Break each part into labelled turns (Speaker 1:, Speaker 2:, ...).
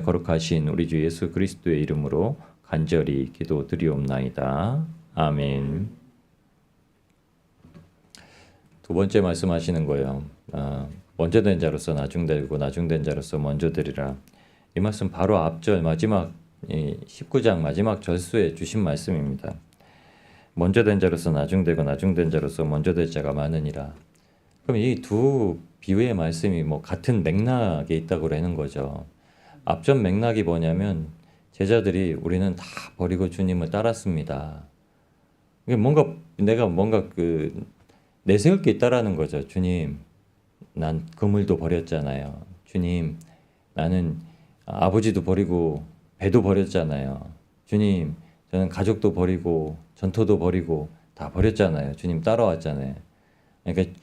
Speaker 1: 거룩하신 우리 주 예수 그리스도의 이름으로 간절히 기도드리옵나이다. 아멘. 두 번째 말씀하시는 거예요. 먼저 된 자로서 나중되고 나중된 자로서 먼저 되리라. 이 말씀 바로 앞절 마지막 19장 마지막 절수에 주신 말씀입니다. 먼저 된 자로서 나중되고 나중된 자로서 먼저 될 자가 많으니라. 그럼 이 두 비유의 말씀이 뭐 같은 맥락에 있다고 하는 거죠. 앞전 맥락이 뭐냐면 제자들이 우리는 다 버리고 주님을 따랐습니다. 내가 뭔가 내세울 게 있다라는 거죠. 주님, 난 그물도 버렸잖아요. 주님, 나는 아버지도 버리고 배도 버렸잖아요. 주님, 저는 가족도 버리고 전토도 버리고 다 버렸잖아요. 주님 따라왔잖아요. 그러니까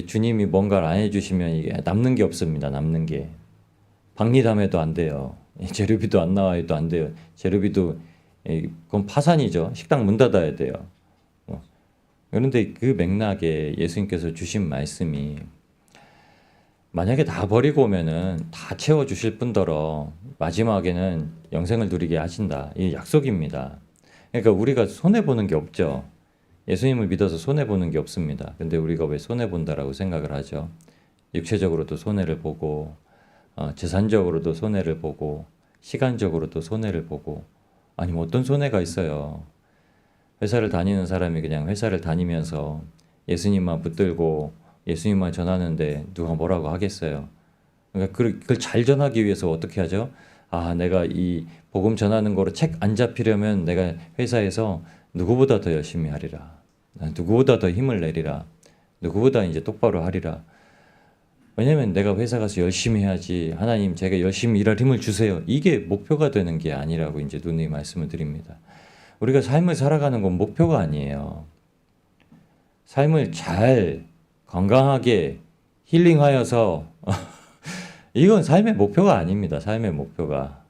Speaker 1: 주님이 뭔가를 안 해주시면 이게 남는 게 없습니다. 남는 게. 박리담회도 안 돼요. 재료비도 안 나와도 안 돼요. 재료비도 그건 파산이죠. 식당 문 닫아야 돼요. 그런데 그 맥락에 예수님께서 주신 말씀이 만약에 다 버리고 오면은 다 채워주실 뿐더러 마지막에는 영생을 누리게 하신다. 이 약속입니다. 그러니까 우리가 손해보는 게 없죠. 예수님을 믿어서 손해보는 게 없습니다. 근데 우리가 왜 손해본다라고 생각을 하죠? 육체적으로도 손해를 보고 재산적으로도 손해를 보고 시간적으로도 손해를 보고 아니면 어떤 손해가 있어요. 회사를 다니는 사람이 그냥 회사를 다니면서 예수님만 붙들고 예수님만 전하는데 누가 뭐라고 하겠어요. 그러니까 그걸 잘 전하기 위해서 어떻게 하죠? 내가 이 복음 전하는 거로 책 안 잡히려면 내가 회사에서 누구보다 더 열심히 하리라. 누구보다 더 힘을 내리라. 누구보다 이제 똑바로 하리라. 왜냐면 내가 회사 가서 열심히 해야지. 하나님, 제가 열심히 일할 힘을 주세요. 이게 목표가 되는 게 아니라고 이제 누누이 말씀을 드립니다. 우리가 삶을 살아가는 건 목표가 아니에요. 삶을 잘 건강하게 힐링하여서 이건 삶의 목표가 아닙니다. 삶의 목표가.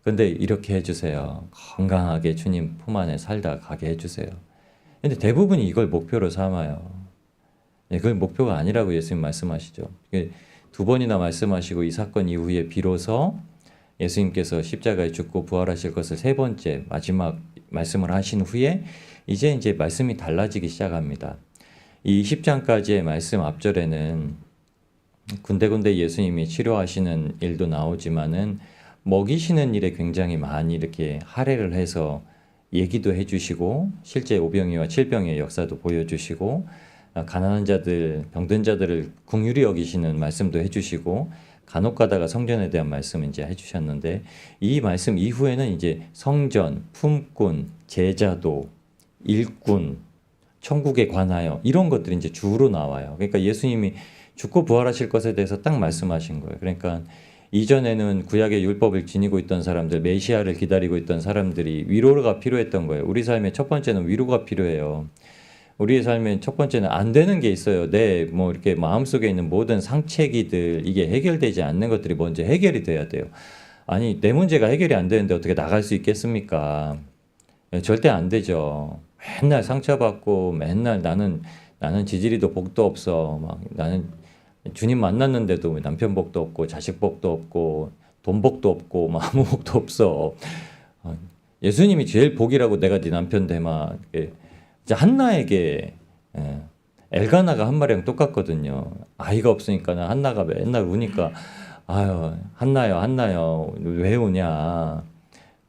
Speaker 1: 근데 이렇게 해주세요. 건강하게 주님 품 안에 살다 가게 해주세요. 근데 대부분이 이걸 목표로 삼아요. 그걸 목표가 아니라고 예수님 말씀하시죠. 두 번이나 말씀하시고 이 사건 이후에 비로소 예수님께서 십자가에 죽고 부활하실 것을 세 번째 마지막 말씀을 하신 후에 이제 말씀이 달라지기 시작합니다. 이 20장까지의 말씀 앞절에는 군데군데 예수님이 치료하시는 일도 나오지만은 먹이시는 일에 굉장히 많이 이렇게 할애를 해서 얘기도 해주시고 실제 오병이와 칠병의 역사도 보여주시고 가난한 자들, 병든 자들을 긍휼히 여기시는 말씀도 해주시고 간혹 가다가 성전에 대한 말씀을 이제 해주셨는데 이 말씀 이후에는 이제 성전, 품꾼, 제자도, 일꾼, 천국에 관하여 이런 것들이 이제 주로 나와요. 그러니까 예수님이 죽고 부활하실 것에 대해서 딱 말씀하신 거예요. 그러니까 이전에는 구약의 율법을 지니고 있던 사람들, 메시아를 기다리고 있던 사람들이 위로가 필요했던 거예요. 우리 삶의 첫 번째는 위로가 필요해요. 우리의 삶의 첫 번째는 안 되는 게 있어요. 이렇게 마음속에 있는 모든 상처기들, 이게 해결되지 않는 것들이 먼저 해결이 돼야 돼요. 아니, 내 문제가 해결이 안 되는데 어떻게 나갈 수 있겠습니까? 절대 안 되죠. 맨날 상처받고, 맨날 나는 지지리도 복도 없어. 나는 주님 만났는데도 남편 복도 없고, 자식 복도 없고, 돈 복도 없고, 아무 복도 없어. 예수님이 제일 복이라고 내가 네 남편 되마. 한나에게 엘가나가 한 마리랑 똑같거든요. 아이가 없으니까 한나가 맨날 우니까 아유 한나요 왜 우냐.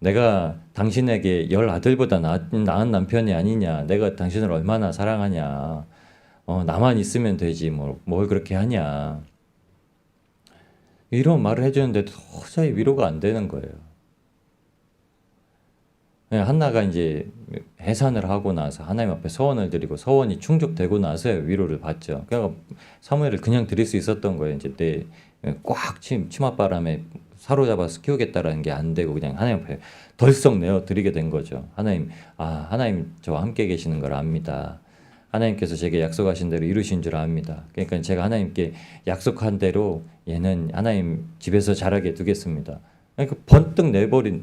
Speaker 1: 내가 당신에게 10아들보다 나은 남편이 아니냐. 내가 당신을 얼마나 사랑하냐. 나만 있으면 되지 뭘 그렇게 하냐. 이런 말을 해주는데 도저히 위로가 안 되는 거예요. 한나가 이제 해산을 하고 나서 하나님 앞에 서원을 드리고 서원이 충족되고 나서야 위로를 받죠. 그러니까 사무엘을 그냥 드릴 수 있었던 거예요. 이제 꽉 치맛바람에 사로잡아서 키우겠다라는 게 안 되고 그냥 하나님 앞에 덜썩 내어 드리게 된 거죠. 하나님 저와 함께 계시는 걸 압니다. 하나님께서 제게 약속하신 대로 이루신 줄 압니다. 그러니까 제가 하나님께 약속한 대로 얘는 하나님 집에서 자라게 두겠습니다. 그러니까 번뜩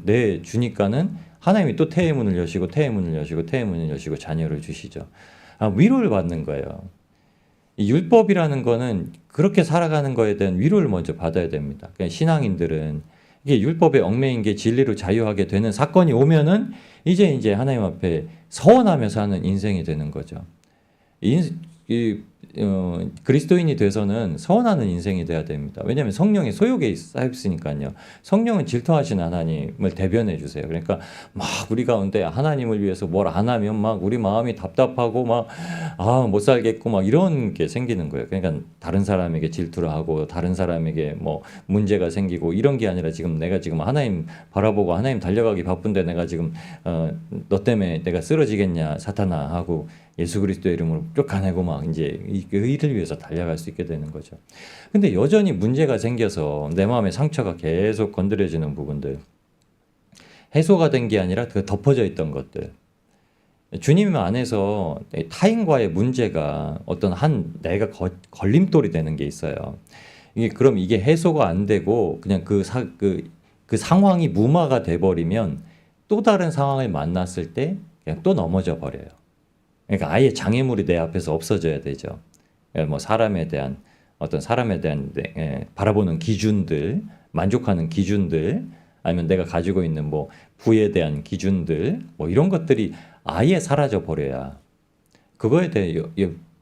Speaker 1: 내주니까는 하나님이 또 태의 문을 여시고 자녀를 주시죠. 위로를 받는 거예요. 이 율법이라는 거는 그렇게 살아가는 거에 대한 위로를 먼저 받아야 됩니다. 그러니까 신앙인들은 이게 율법에 얽매인 게 진리로 자유하게 되는 사건이 오면은 이제 하나님 앞에 서원하며 사는 인생이 되는 거죠. 그리스도인이 돼서는 서원하는 인생이 돼야 됩니다. 왜냐하면 성령의 소욕에 쌓였으니까요. 성령은 질투하시는 하나님을 대변해 주세요. 그러니까 막 우리 가운데 하나님을 위해서 뭘 안 하면 막 우리 마음이 답답하고 막 못 살겠고 막 이런 게 생기는 거예요. 그러니까 다른 사람에게 질투를 하고 다른 사람에게 뭐 문제가 생기고 이런 게 아니라 지금 내가 지금 하나님 바라보고 하나님 달려가기 바쁜데 내가 지금 너 때문에 내가 쓰러지겠냐 사탄아 하고 예수 그리스도의 이름으로 쫓아내고 막 이제 그 의를 위해서 달려갈 수 있게 되는 거죠. 근데 여전히 문제가 생겨서 내 마음에 상처가 계속 건드려지는 부분들, 해소가 된 게 아니라 그 덮어져 있던 것들, 주님 안에서 타인과의 문제가 어떤 내가 걸림돌이 되는 게 있어요. 그럼 이게 해소가 안 되고 그냥 그 상황이 무마가 돼 버리면 또 다른 상황을 만났을 때 그냥 또 넘어져 버려요. 그러니까 아예 장애물이 내 앞에서 없어져야 되죠. 뭐 사람에 대한 바라보는 기준들, 만족하는 기준들, 아니면 내가 가지고 있는 뭐 부에 대한 기준들, 뭐 이런 것들이 아예 사라져 버려야 그거에 대해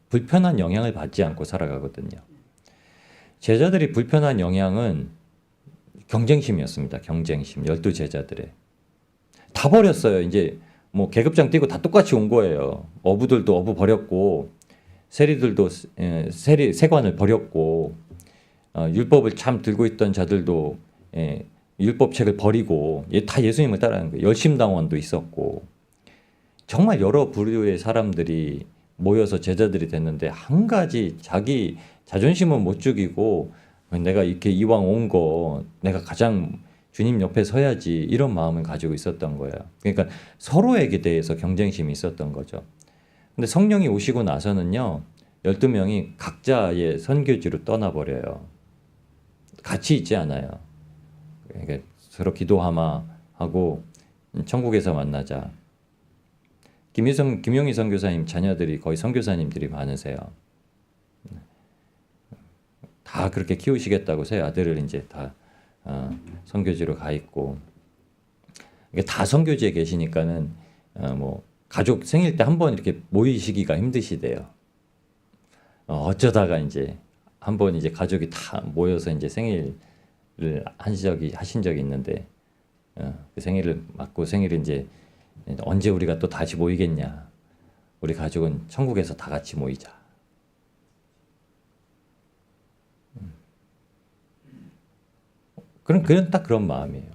Speaker 1: 불편한 영향을 받지 않고 살아가거든요. 제자들이 불편한 영향은 경쟁심이었습니다. 경쟁심. 12제자들의. 다 버렸어요. 이제 뭐 계급장 띄고 다 똑같이 온 거예요. 어부들도 어부 버렸고 세리들도 세관을 버렸고 율법을 참 들고 있던 자들도 율법책을 버리고 다 예수님을 따라하는 거예요. 열심당원도 있었고 정말 여러 부류의 사람들이 모여서 제자들이 됐는데 한 가지 자기 자존심은 못 죽이고 내가 이렇게 이왕 온 거 내가 가장 주님 옆에 서야지 이런 마음을 가지고 있었던 거예요. 그러니까 서로에게 대해서 경쟁심이 있었던 거죠. 근데 성령이 오시고 나서는요. 12명이 각자의 선교지로 떠나버려요. 같이 있지 않아요. 그러니까 서로 기도하마 하고 천국에서 만나자. 김용희 선교사님 자녀들이 거의 선교사님들이 많으세요. 다 그렇게 키우시겠다고 새 아들을 이제 다 선교지로 가 있고 다 선교지에 계시니까는 뭐 가족 생일 때 한 번 이렇게 모이시기가 힘드시대요. 어쩌다가 이제 한 번 이제 가족이 다 모여서 이제 생일을 하신 적이 있는데 그 생일을 맞고 생일을 이제 언제 우리가 또 다시 모이겠냐. 우리 가족은 천국에서 다 같이 모이자. 그런 딱 그런 마음이에요.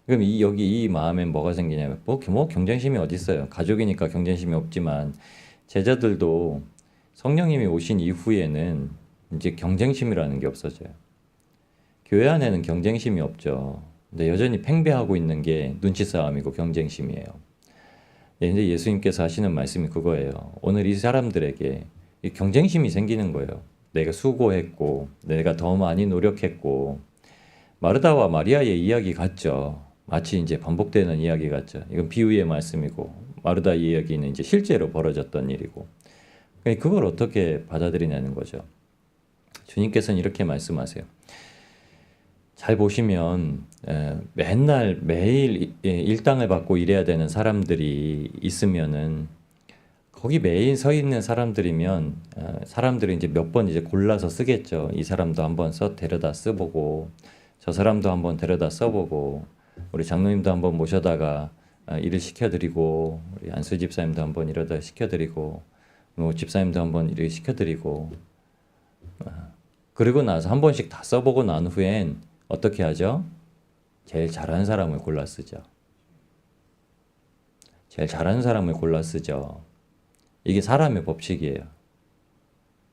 Speaker 1: 그럼 여기 이 마음에 뭐가 생기냐면 뭐 경쟁심이 어디 있어요? 가족이니까 경쟁심이 없지만 제자들도 성령님이 오신 이후에는 이제 경쟁심이라는 게 없어져요. 교회 안에는 경쟁심이 없죠. 근데 여전히 팽배하고 있는 게 눈치 싸움이고 경쟁심이에요. 근데 예수님께서 하시는 말씀이 그거예요. 오늘 이 사람들에게 이 경쟁심이 생기는 거예요. 내가 수고했고, 내가 더 많이 노력했고, 마르다와 마리아의 이야기 같죠. 마치 이제 반복되는 이야기 같죠. 이건 비유의 말씀이고, 마르다 이야기는 이제 실제로 벌어졌던 일이고, 그걸 어떻게 받아들이냐는 거죠. 주님께서는 이렇게 말씀하세요. 잘 보시면 맨날 매일 일당을 받고 일해야 되는 사람들이 있으면은 거기 매일 서 있는 사람들이면 사람들이 이제 몇 번 이제 골라서 쓰겠죠. 이 사람도 한번 데려다 써보고 저 사람도 한번 데려다 써보고 우리 장로님도 한번 모셔다가 일을 시켜드리고 우리 안수 집사님도 한번 이러다 시켜드리고 뭐 집사님도 한번 일을 시켜드리고 그리고 나서 한 번씩 다 써보고 난 후엔 어떻게 하죠? 제일 잘하는 사람을 골라 쓰죠. 제일 잘하는 사람을 골라 쓰죠. 이게 사람의 법칙이에요.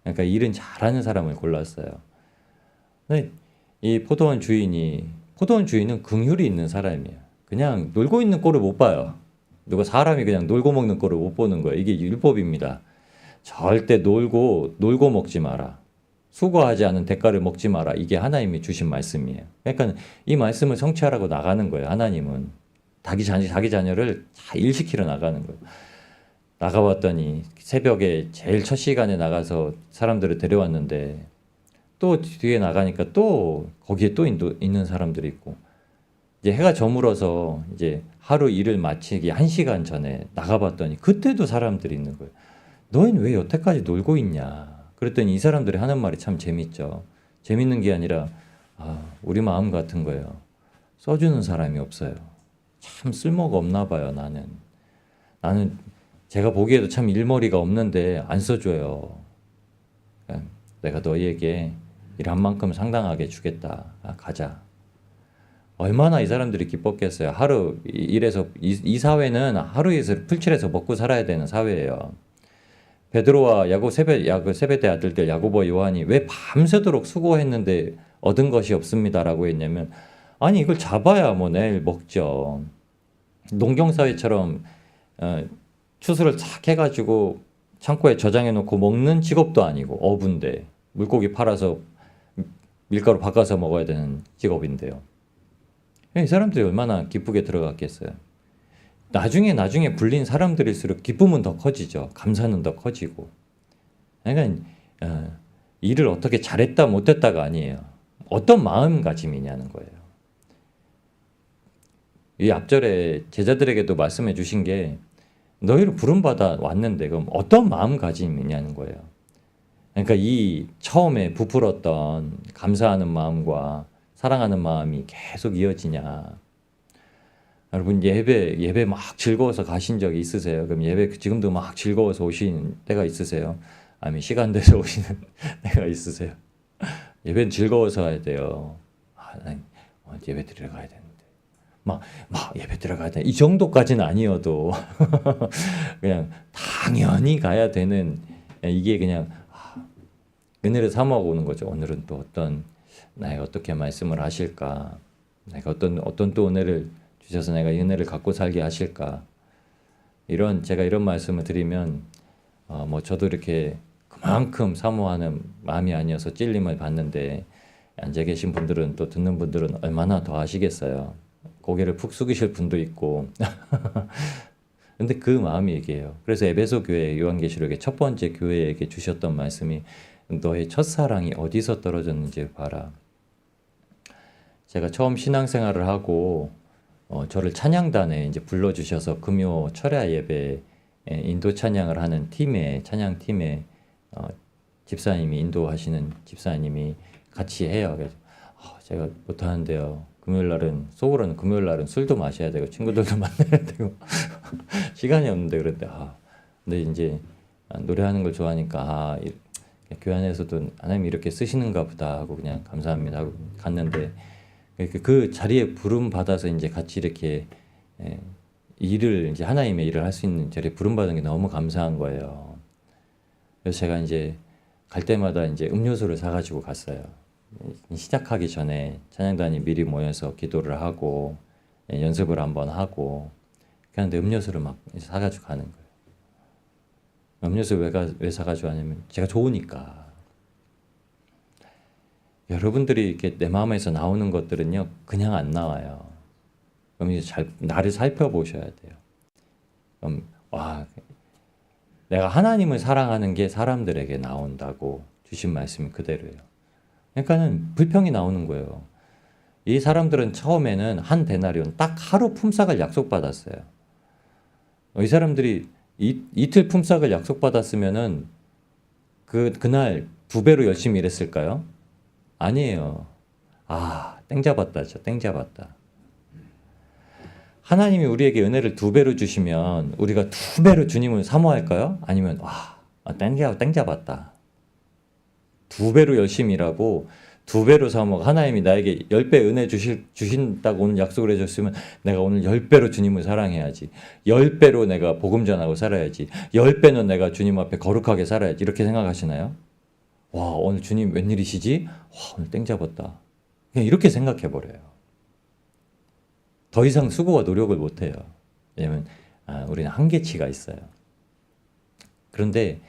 Speaker 1: 그러니까 일은 잘하는 사람을 골랐어요. 근데 이 포도원 주인은 긍휼이 있는 사람이에요. 그냥 놀고 있는 꼴을 못 봐요. 누가 사람이 그냥 놀고 먹는 꼴을 못 보는 거예요. 이게 율법입니다. 절대 놀고 먹지 마라. 수고하지 않은 대가를 먹지 마라. 이게 하나님이 주신 말씀이에요. 그러니까 이 말씀을 성취하라고 나가는 거예요. 하나님은 자기 자녀를 다 일시키러 나가는 거예요. 나가봤더니 새벽에 제일 첫 시간에 나가서 사람들을 데려왔는데 또 뒤에 나가니까 또 거기에 또 있는 사람들이 있고 이제 해가 저물어서 이제 하루 일을 마치기 1시간 전에 나가봤더니 그때도 사람들이 있는 거예요. 너희는 왜 여태까지 놀고 있냐? 그랬더니 이 사람들이 하는 말이 참 재밌죠. 재밌는 게 아니라 우리 마음 같은 거예요. 써주는 사람이 없어요. 참 쓸모가 없나 봐요, 나는. 나는 제가 보기에도 참 일머리가 없는데 안 써줘요. 내가 너희에게 일한 만큼 상당하게 주겠다. 가자. 얼마나 이 사람들이 기뻤겠어요. 하루 일해서 이 사회는 하루에서 풀칠해서 먹고 살아야 되는 사회예요. 베드로와 야곱 세베대 아들들 야고보 요한이 왜 밤새도록 수고했는데 얻은 것이 없습니다라고 했냐면 아니 이걸 잡아야 뭐 내일 먹죠. 농경사회처럼 추수를 싹 해가지고 창고에 저장해 놓고 먹는 직업도 아니고 어부인데 물고기 팔아서 밀가루 바꿔서 먹어야 되는 직업인데요. 이 사람들이 얼마나 기쁘게 들어갔겠어요. 나중에 불린 사람들일수록 기쁨은 더 커지죠. 감사는 더 커지고. 그러니까 일을 어떻게 잘했다 못했다가 아니에요. 어떤 마음가짐이냐는 거예요. 이 앞절에 제자들에게도 말씀해 주신 게 너희를 부름받아 왔는데 그럼 어떤 마음가짐이냐는 거예요. 그러니까 이 처음에 부풀었던 감사하는 마음과 사랑하는 마음이 계속 이어지냐. 여러분 예배 막 즐거워서 가신 적이 있으세요? 그럼 예배 지금도 막 즐거워서 오신 때가 있으세요? 아니면 시간 돼서 오시는 때가 있으세요? 예배는 즐거워서 가야 돼요. 예배 드리러 가야 되는데. 막 예배 들어가야 돼. 이 정도까지는 아니어도 그냥 당연히 가야 되는 이게 그냥 은혜를 사모하고 오는 거죠. 오늘은 또 나에게 어떻게 말씀을 하실까? 내가 어떤 또 은혜를 주셔서 내가 이 은혜를 갖고 살게 하실까? 제가 이런 말씀을 드리면 저도 이렇게 그만큼 사모하는 마음이 아니어서 찔림을 받는데 앉아 계신 분들은 또 듣는 분들은 얼마나 더 하시겠어요. 고개를 푹 숙이실 분도 있고 근데 그 마음이 얘기해요. 그래서 에베소 교회 요한계시록의 첫 번째 교회에게 주셨던 말씀이 너의 첫사랑이 어디서 떨어졌는지 봐라. 제가 처음 신앙생활을 하고 저를 찬양단에 이제 불러주셔서 금요 철야 예배 인도 찬양을 하는 찬양팀에 집사님이 인도하시는 집사님이 같이 해요. 그래서 제가 못하는데요. 속으로는 금요일 날은 술도 마셔야 되고 친구들도 만나야 되고 시간이 없는데 그런데 근데 이제 노래하는 걸 좋아하니까 교회 안에서도 하나님이 이렇게 쓰시는가 보다 하고 그냥 감사합니다 하고 갔는데 그 자리에 부름 받아서 이제 같이 이렇게 이제 하나님의 일을 할 수 있는 자리에 부름 받은 게 너무 감사한 거예요. 그래서 제가 이제 갈 때마다 이제 음료수를 사가지고 갔어요. 시작하기 전에 찬양단이 미리 모여서 기도를 하고 연습을 한번 하고 그런데 음료수를 막 사가지고 가는 거예요. 음료수 왜 사가지고 가냐면 제가 좋으니까. 여러분들이 이렇게 내 마음에서 나오는 것들은요 그냥 안 나와요. 그럼 이제 나를 살펴보셔야 돼요. 그럼 내가 하나님을 사랑하는 게 사람들에게 나온다고 주신 말씀이 그대로예요. 그러니까는 불평이 나오는 거예요. 이 사람들은 처음에는 한 데나리온 딱 하루 품삯을 약속받았어요. 이 사람들이 이틀 품삯을 약속받았으면은 그날 2배로 열심히 일했을까요? 아니에요. 땡 잡았다죠. 땡 잡았다. 하나님이 우리에게 은혜를 2배로 주시면 우리가 2배로 주님을 사모할까요? 아니면 땡 잡았다. 2배로 열심히 일하고 2배로 사모하고 하나님이 나에게 10배 은혜 주신다고 오늘 약속을 해줬으면 내가 오늘 10배로 주님을 사랑해야지. 10배로 내가 복음 전하고 살아야지. 10배는 내가 주님 앞에 거룩하게 살아야지. 이렇게 생각하시나요? 오늘 주님 웬일이시지? 오늘 땡 잡았다. 그냥 이렇게 생각해버려요. 더 이상 수고와 노력을 못해요. 왜냐면 우리는 한계치가 있어요. 그런데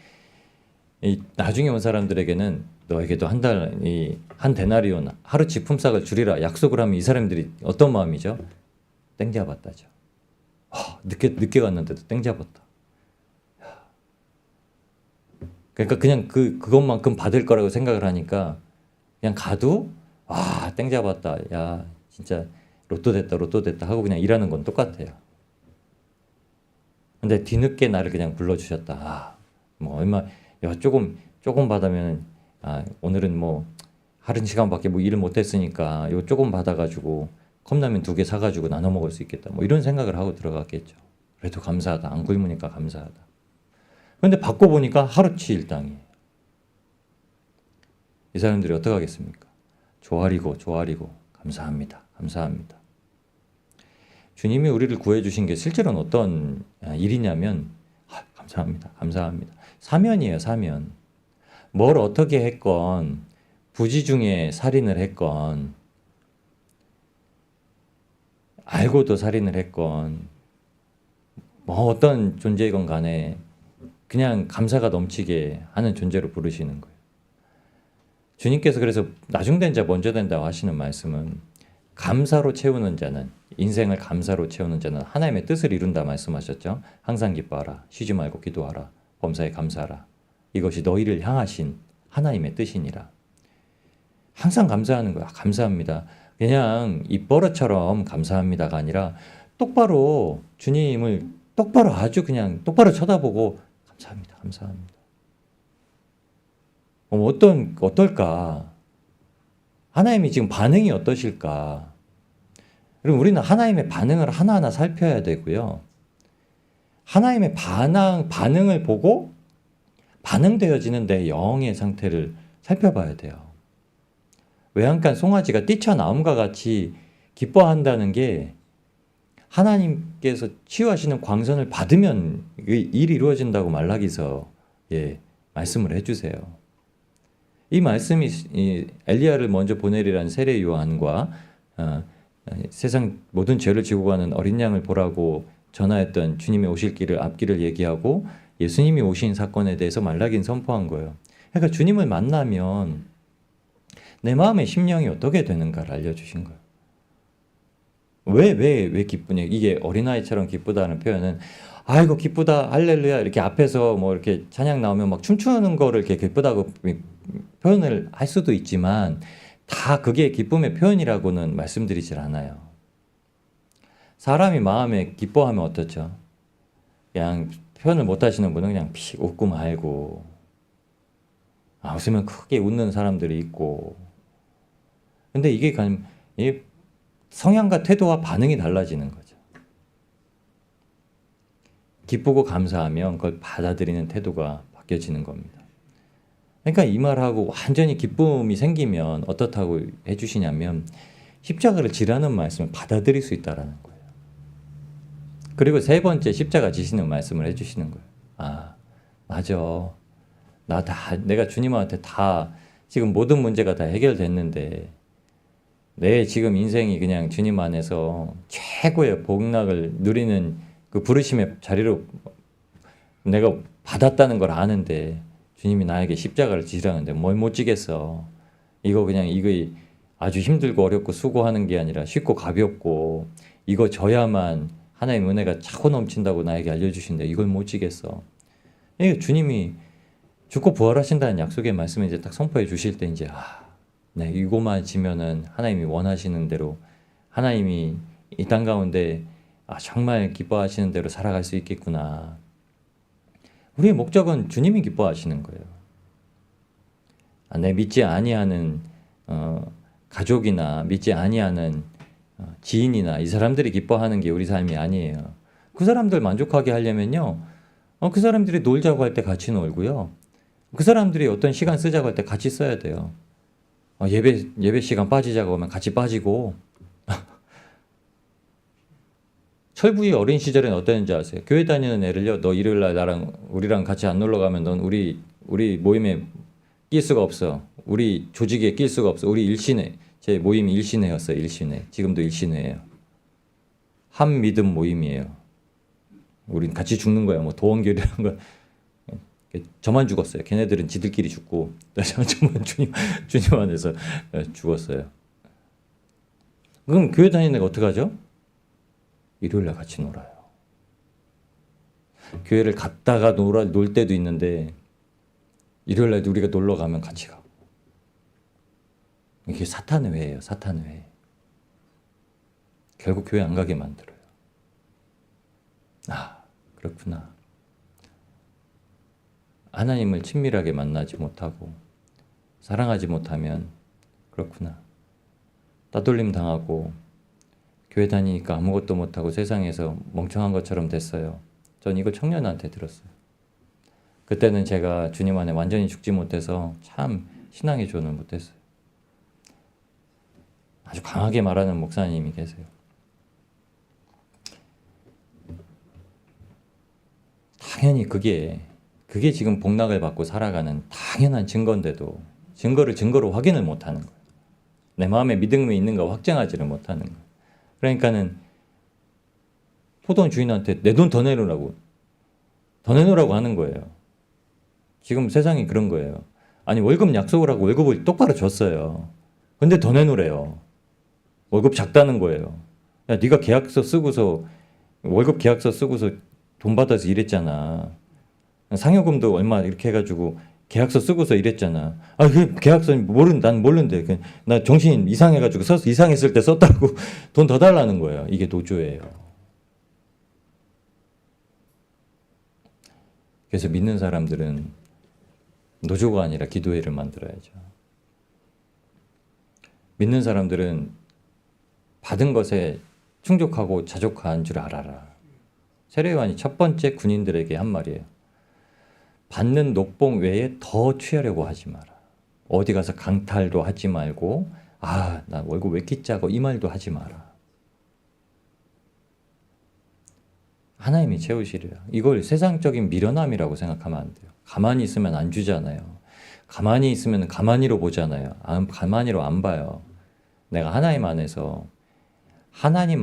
Speaker 1: 나중에 온 사람들에게는 너에게도 한 데나리온 하루치 품삯을 주리라 약속을 하면 이 사람들이 어떤 마음이죠? 땡 잡았다죠. 늦게 갔는데도 땡 잡았다. 그러니까 그냥 그것만큼 받을 거라고 생각을 하니까 그냥 가도 땡 잡았다. 야 진짜 로또 됐다 하고 그냥 일하는 건 똑같아요. 근데 뒤늦게 나를 그냥 불러주셨다. 아, 뭐 얼마, 야, 조금 받으면, 아, 오늘은 뭐 하루 시간밖에 뭐 일을 못했으니까 요 조금 받아가지고 컵라면 2개 사가지고 나눠 먹을 수 있겠다. 뭐 이런 생각을 하고 들어갔겠죠. 그래도 감사하다. 안 굶으니까 감사하다. 근데 받고 보니까 하루치 일당이에요. 이 사람들이 어떻게 하겠습니까? 조아리고 감사합니다. 감사합니다. 주님이 우리를 구해주신 게 실제로는 어떤 일이냐면 감사합니다. 감사합니다. 사면이에요. 사면. 뭘 어떻게 했건 부지 중에 살인을 했건 알고도 살인을 했건 뭐 어떤 존재이건 간에 그냥 감사가 넘치게 하는 존재로 부르시는 거예요. 주님께서 그래서 나중된 자 먼저 된다고 하시는 말씀은 감사로 채우는 자는 인생을 감사로 채우는 자는 하나님의 뜻을 이룬다 말씀하셨죠. 항상 기뻐하라. 쉬지 말고 기도하라. 범사에 감사하라. 이것이 너희를 향하신 하나님의 뜻이니라. 항상 감사하는 거야. 감사합니다. 그냥 입버릇처럼 감사합니다가 아니라 똑바로 주님을 똑바로 아주 그냥 똑바로 쳐다보고 감사합니다. 감사합니다. 어떨까? 하나님이 지금 반응이 어떠실까? 그리고 우리는 하나님의 반응을 하나하나 살펴야 되고요. 하나님의 반응을 보고 반응되어지는 내 영의 상태를 살펴봐야 돼요. 외양간 송아지가 뛰쳐나옴과 같이 기뻐한다는 게 하나님께서 치유하시는 광선을 받으면 일이 이루어진다고 말라기서 말씀을 해주세요. 이 말씀이 엘리야를 먼저 보내리라는 세례 요한과 세상 모든 죄를 지고 가는 어린 양을 보라고 전하였던 주님의 오실 길을 앞길을 얘기하고 예수님이 오신 사건에 대해서 말라긴 선포한 거예요. 그러니까 주님을 만나면 내 마음의 심령이 어떻게 되는가를 알려주신 거예요. 왜 기쁘냐? 이게 어린아이처럼 기쁘다는 표현은 아이고 기쁘다 할렐루야 이렇게 앞에서 뭐 이렇게 찬양 나오면 막 춤추는 거를 이렇게 기쁘다고 표현을 할 수도 있지만 다 그게 기쁨의 표현이라고는 말씀드리질 않아요. 사람이 마음에 기뻐하면 어떻죠? 그냥 표현을 못 하시는 분은 그냥 픽 웃고 말고 웃으면 크게 웃는 사람들이 있고 근데 이게 성향과 태도와 반응이 달라지는 거죠. 기쁘고 감사하면 그걸 받아들이는 태도가 바뀌어지는 겁니다. 그러니까 이 말하고 완전히 기쁨이 생기면 어떻다고 해주시냐면 십자가를 지라는 말씀을 받아들일 수 있다는 거예요. 그리고 세 번째 십자가 지시는 말씀을 해주시는 거예요. 아, 맞아. 내가 주님한테 다 지금 모든 문제가 다 해결됐는데 내 지금 인생이 그냥 주님 안에서 최고의 복락을 누리는 그 부르심의 자리로 내가 받았다는 걸 아는데 주님이 나에게 십자가를 지라는데 뭘 못 지겠어. 이거 아주 힘들고 어렵고 수고하는 게 아니라 쉽고 가볍고 이거 져야만 하나님의 은혜가 차고 넘친다고 나에게 알려주신데 이걸 못 지겠어. 이게 주님이 죽고 부활하신다는 약속의 말씀을 이제 딱 선포해 주실 때 이제 네, 이거만 지면은 하나님이 원하시는 대로 하나님이 이 땅 가운데 정말 기뻐하시는 대로 살아갈 수 있겠구나. 우리의 목적은 주님이 기뻐하시는 거예요. 내 믿지 아니하는 가족이나 믿지 아니하는 지인이나 이 사람들이 기뻐하는 게 우리 삶이 아니에요. 그 사람들 만족하게 하려면요. 그 사람들이 놀자고 할 때 같이 놀고요. 그 사람들이 어떤 시간 쓰자고 할 때 같이 써야 돼요. 예배 시간 빠지자고 하면 같이 빠지고 철부의 어린 시절에는 어땠는지 아세요? 교회 다니는 애를요. 너 일요일날 우리랑 같이 안 놀러 가면 넌 우리 모임에 낄 수가 없어. 우리 조직에 낄 수가 없어. 우리 일신회. 제 모임이 일신회였어요. 일신회. 지금도 일신회예요. 한 믿음 모임이에요. 우린 같이 죽는 거야. 뭐 도원결이라는 거. 저만 죽었어요. 걔네들은 지들끼리 죽고 저만 주님 안에서 죽었어요. 그럼 교회 다니는 애가 어떡하죠? 일요일날 같이 놀아요. 교회를 갔다가 놀 때도 있는데 일요일날 우리가 놀러 가면 같이 가고. 이게 사탄의 회예요. 사탄의 회. 결국 교회 안 가게 만들어요. 아, 그렇구나. 하나님을 친밀하게 만나지 못하고 사랑하지 못하면 그렇구나. 따돌림 당하고 교회 다니니까 아무것도 못하고 세상에서 멍청한 것처럼 됐어요. 전 이거 청년한테 들었어요. 그때는 제가 주님 안에 완전히 죽지 못해서 참 신앙의 조언을 못했어요. 아주 강하게 말하는 목사님이 계세요. 당연히 그게 지금 복락을 받고 살아가는 당연한 증거인데도 증거로 확인을 못하는 거예요. 내 마음에 믿음이 있는가 확정하지를 못하는 거예요. 그러니까는 포도원 주인한테 내 돈 더 내놓으라고 하는 거예요. 지금 세상이 그런 거예요. 아니 월급 약속을 하고 월급을 똑바로 줬어요. 근데 더 내놓으래요. 월급 작다는 거예요. 야, 네가 계약서 쓰고서 월급 계약서 쓰고서 돈 받아서 일했잖아. 상여금도 얼마 이렇게 해가지고 계약서 쓰고서 일했잖아. 아, 그 계약서 난 모르는데 나 정신 이상해가지고 이상했을 때 썼다고 돈 더 달라는 거예요. 이게 노조예요. 그래서 믿는 사람들은 노조가 아니라 기도회를 만들어야죠. 믿는 사람들은 받은 것에 충족하고 자족한 줄 알아라. 세례요한이 첫 번째 군인들에게 한 말이에요. 받는 녹봉 외에 더 취하려고 하지 마라. 어디 가서 강탈도 하지 말고 나 월급 왜 이렇게 작아 이 말도 하지 마라. 하나님이 채우시래요. 이걸 세상적인 미련함이라고 생각하면 안 돼요. 가만히 있으면 안 주잖아요. 가만히 있으면 가만히로 보잖아요. 가만히로 안 봐요. 내가 하나님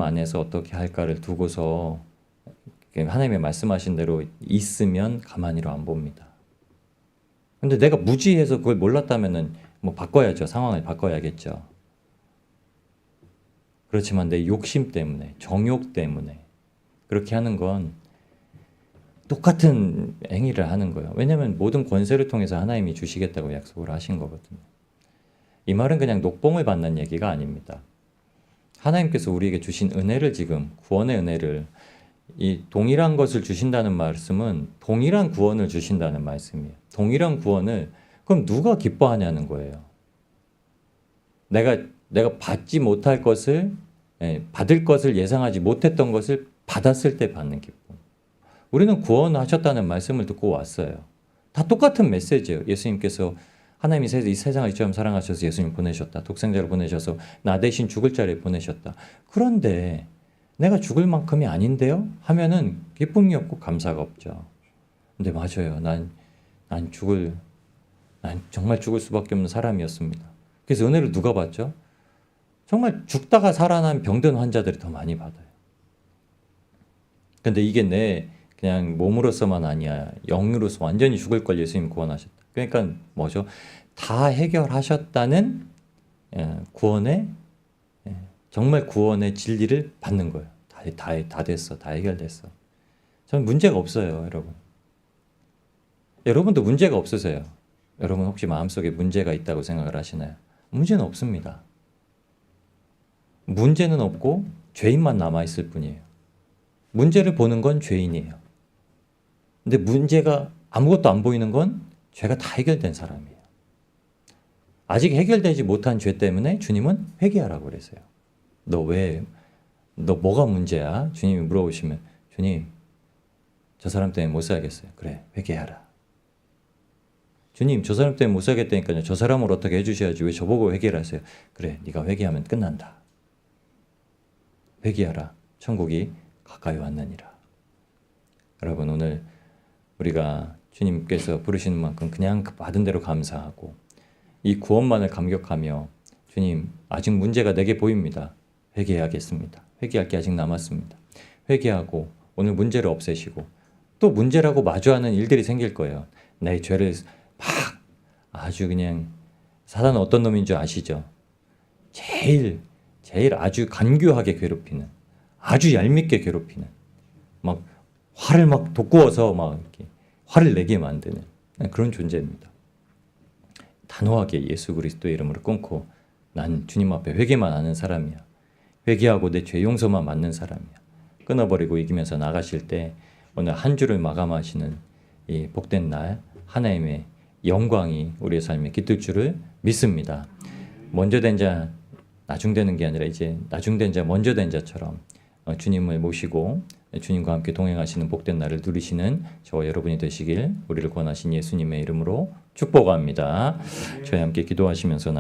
Speaker 1: 안에서 어떻게 할까를 두고서 하나님의 말씀하신 대로 있으면 가만히로 안 봅니다. 근데 내가 무지해서 그걸 몰랐다면은 뭐 바꿔야죠. 상황을 바꿔야겠죠. 그렇지만 내 욕심 때문에, 정욕 때문에 그렇게 하는 건 똑같은 행위를 하는 거예요. 왜냐하면 모든 권세를 통해서 하나님이 주시겠다고 약속을 하신 거거든요. 이 말은 그냥 녹봉을 받는 얘기가 아닙니다. 하나님께서 우리에게 주신 은혜를 지금 구원의 은혜를 이 동일한 것을 주신다는 말씀은 동일한 구원을 주신다는 말씀이에요. 동일한 구원을 그럼 누가 기뻐하냐는 거예요. 내가 받지 못할 것을 받을 것을 예상하지 못했던 것을 받았을 때 받는 기쁨. 우리는 구원하셨다는 말씀을 듣고 왔어요. 다 똑같은 메시지예요. 예수님께서 하나님이 이 세상을 이처럼 사랑하셔서 예수님 보내셨다. 독생자를 보내셔서 나 대신 죽을 자를 보내셨다. 그런데 내가 죽을 만큼이 아닌데요? 하면은 기쁨이 없고 감사가 없죠. 근데 맞아요. 난 정말 죽을 수밖에 없는 사람이었습니다. 그래서 은혜를 누가 받죠? 정말 죽다가 살아난 병든 환자들이 더 많이 받아요. 근데 이게 그냥 몸으로서만 아니야. 영으로서 완전히 죽을 걸 예수님 구원하셨다. 그러니까 뭐죠? 다 해결하셨다는 구원의 정말 구원의 진리를 받는 거예요. 다 됐어. 다 해결됐어. 저는 문제가 없어요, 여러분. 여러분도 문제가 없으세요? 여러분 혹시 마음속에 문제가 있다고 생각을 하시나요? 문제는 없습니다. 문제는 없고 죄인만 남아있을 뿐이에요. 문제를 보는 건 죄인이에요. 근데 문제가 아무것도 안 보이는 건 죄가 다 해결된 사람이에요. 아직 해결되지 못한 죄 때문에 주님은 회개하라고 그랬어요. 너 뭐가 문제야? 주님이 물어보시면 주님 저 사람 때문에 못 살겠어요. 그래 회개하라. 주님 저 사람 때문에 못 살겠다니까요. 저 사람을 어떻게 해주셔야지 왜 저보고 회개를 하세요? 그래 네가 회개하면 끝난다. 회개하라. 천국이 가까이 왔느니라. 여러분 오늘 우리가 주님께서 부르시는 만큼 그냥 받은 대로 감사하고 이 구원만을 감격하며 주님 아직 문제가 내게 보입니다. 회개해야겠습니다. 회개할 게 아직 남았습니다. 회개하고 오늘 문제를 없애시고 또 문제라고 마주하는 일들이 생길 거예요. 내 죄를 막 아주 그냥 사단은 어떤 놈인 줄 아시죠? 제일 아주 간교하게 괴롭히는 아주 얄밉게 괴롭히는 막 화를 막 돋구어서 막 이렇게 화를 내게 만드는 그런 존재입니다. 단호하게 예수 그리스도의 이름으로 끊고 난 주님 앞에 회개만 하는 사람이야. 회개하고 내 죄 용서만 받는 사람이야. 끊어버리고 이기면서 나가실 때 오늘 한 주를 마감하시는 이 복된 날 하나님의 영광이 우리의 삶에 깃들 줄을 믿습니다. 먼저 된 자 나중 되는 게 아니라 이제 나중 된 자 먼저 된 자처럼 주님을 모시고 주님과 함께 동행하시는 복된 날을 누리시는 저와 여러분이 되시길 우리를 권하신 예수님의 이름으로 축복합니다. 저희 함께 기도하시면서